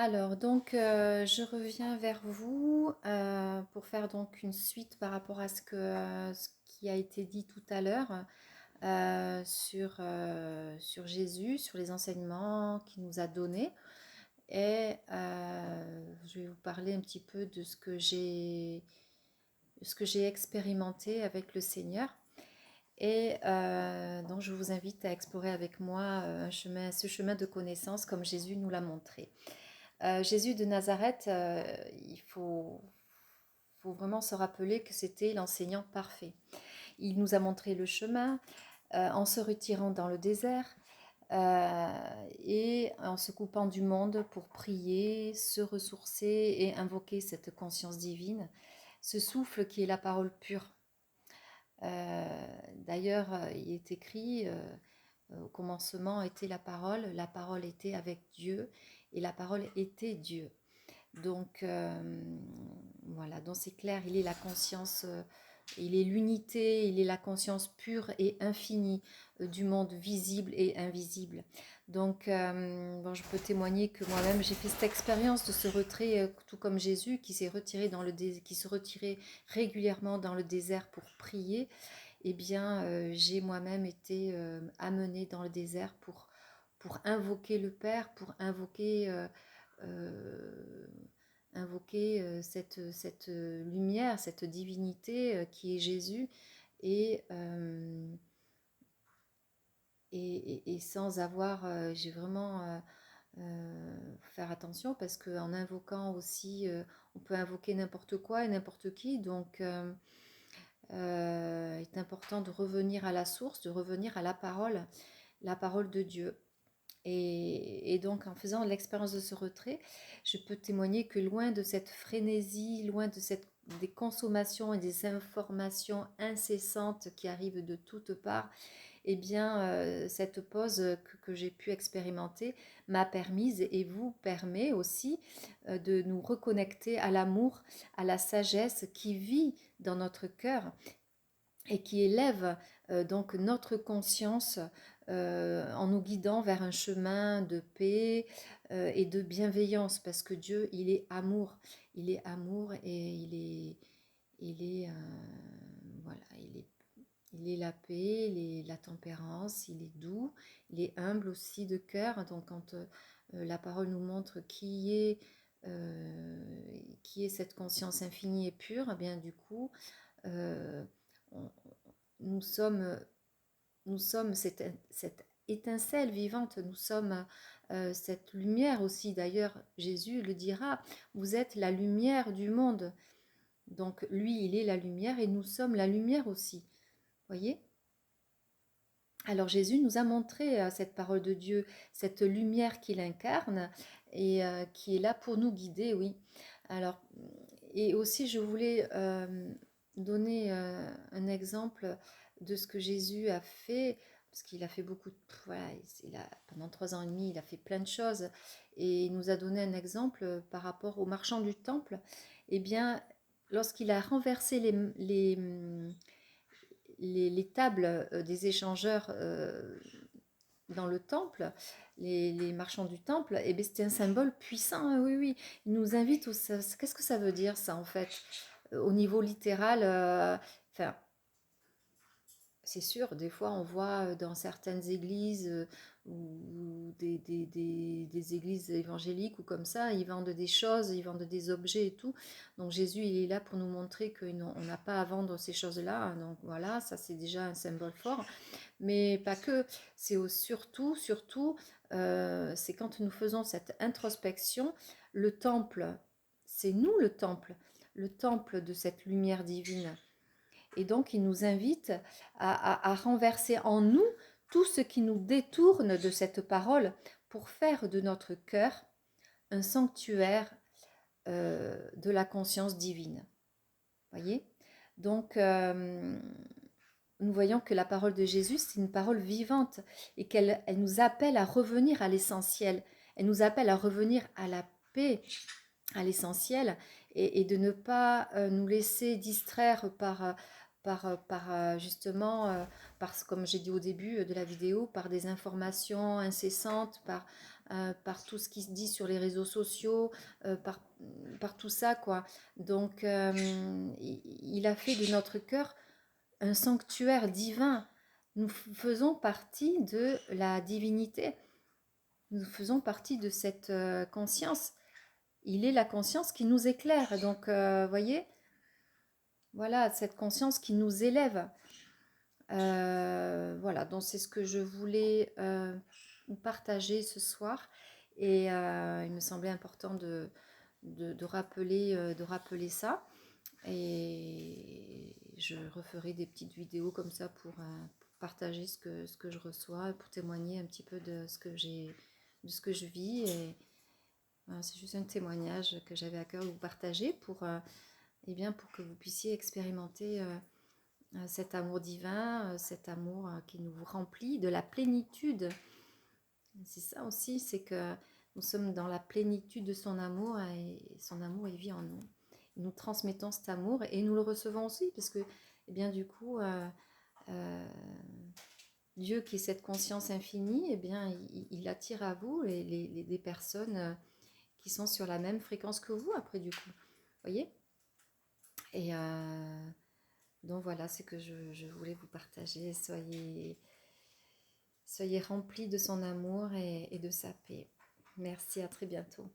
Alors, donc, je reviens vers vous pour faire donc une suite par rapport à ce qui a été dit tout à l'heure sur Jésus, sur les enseignements qu'il nous a donnés. Et je vais vous parler un petit peu de ce que j'ai expérimenté avec le Seigneur. Et donc, je vous invite à explorer avec moi ce chemin de connaissance comme Jésus nous l'a montré. Jésus de Nazareth, faut vraiment se rappeler que c'était l'enseignant parfait. Il nous a montré le chemin en se retirant dans le désert et en se coupant du monde pour prier, se ressourcer et invoquer cette conscience divine, ce souffle qui est la parole pure. D'ailleurs, il est écrit au commencement était la parole était avec Dieu et la parole était Dieu. Donc voilà, donc c'est clair, il est la conscience, il est l'unité, il est la conscience pure et infinie du monde visible et invisible. Donc bon, je peux témoigner que moi-même j'ai fait cette expérience de ce retrait, tout comme Jésus qui s'est retiré qui se retirait régulièrement dans le désert pour prier. Eh bien, j'ai moi-même été amenée dans le désert pour invoquer le Père, pour euh, invoquer cette lumière, cette divinité qui est Jésus, et, euh, et sans avoir, j'ai vraiment faire attention parce qu'en invoquant aussi, on peut invoquer n'importe quoi et n'importe qui, donc il est important de revenir à la source, de revenir à la parole de Dieu. Et donc, en faisant l'expérience de ce retrait, je peux témoigner que loin de cette frénésie, des consommations et des informations incessantes qui arrivent de toutes parts, eh bien, cette pause que j'ai pu expérimenter m'a permise et vous permet aussi de nous reconnecter à l'amour, à la sagesse qui vit dans notre cœur et qui élève donc notre conscience en nous guidant vers un chemin de paix et de bienveillance, parce que Dieu, il est amour et il est voilà, il est la paix, il est la tempérance, il est doux, il est humble aussi de cœur. Donc quand la parole nous montre qui est cette conscience infinie et pure, eh bien du coup, euh, on- nous sommes, nous sommes cette étincelle vivante, nous sommes cette lumière aussi. D'ailleurs, Jésus le dira, vous êtes la lumière du monde. Donc lui, il est la lumière et nous sommes la lumière aussi. Voyez? Alors Jésus nous a montré cette parole de Dieu, cette lumière qu'il incarne et qui est là pour nous guider, oui. Alors, et aussi je voulais donner un exemple de ce que Jésus a fait, parce qu'il a fait beaucoup, voilà, pendant 3 ans et demi, il a fait plein de choses, et il nous a donné un exemple par rapport aux marchands du temple. Eh bien, lorsqu'il a renversé les tables des échangeurs dans le temple, les marchands du temple, et bien c'était un symbole puissant, hein, oui, oui. Il nous invite qu'est-ce que ça veut dire ça en fait? Au niveau littéral, enfin, c'est sûr, des fois on voit dans certaines églises ou des églises évangéliques ou comme ça, ils vendent des choses, ils vendent des objets et tout. Donc Jésus, il est là pour nous montrer qu'on n'a pas à vendre ces choses-là, hein. Donc voilà, ça c'est déjà un symbole fort. Mais pas que, surtout, c'est quand nous faisons cette introspection, le temple, c'est nous le temple de cette lumière divine. Et donc, il nous invite à renverser en nous tout ce qui nous détourne de cette parole pour faire de notre cœur un sanctuaire de la conscience divine. Voyez? Donc, nous voyons que la parole de Jésus, c'est une parole vivante et elle nous appelle à revenir à l'essentiel. Elle nous appelle à revenir à la paix, à l'essentiel, et de ne pas nous laisser distraire justement, comme j'ai dit au début de la vidéo, par des informations incessantes, par tout ce qui se dit sur les réseaux sociaux, par tout ça, quoi. Donc, il a fait de notre cœur un sanctuaire divin. Nous faisons partie de la divinité. Nous faisons partie de cette conscience. Il est la conscience qui nous éclaire. Donc, voyez, voilà, cette conscience qui nous élève. Voilà, donc c'est ce que je voulais partager ce soir. Et il me semblait important de rappeler ça. Et je referai des petites vidéos comme ça pour partager ce que je reçois, pour témoigner un petit peu de ce que je vis. Et voilà, c'est juste un témoignage que j'avais à cœur de vous partager eh bien, pour que vous puissiez expérimenter cet amour divin, cet amour qui nous remplit de la plénitude. C'est ça aussi, c'est que nous sommes dans la plénitude de son amour et son amour il vit en nous. Nous transmettons cet amour et nous le recevons aussi parce que, eh bien, du coup, euh, Dieu qui est cette conscience infinie, eh bien, il attire à vous des personnes qui sont sur la même fréquence que vous après du coup. Vous voyez? Et donc voilà, c'est que je voulais vous partager. Soyez remplis de son amour et de sa paix. Merci, à très bientôt.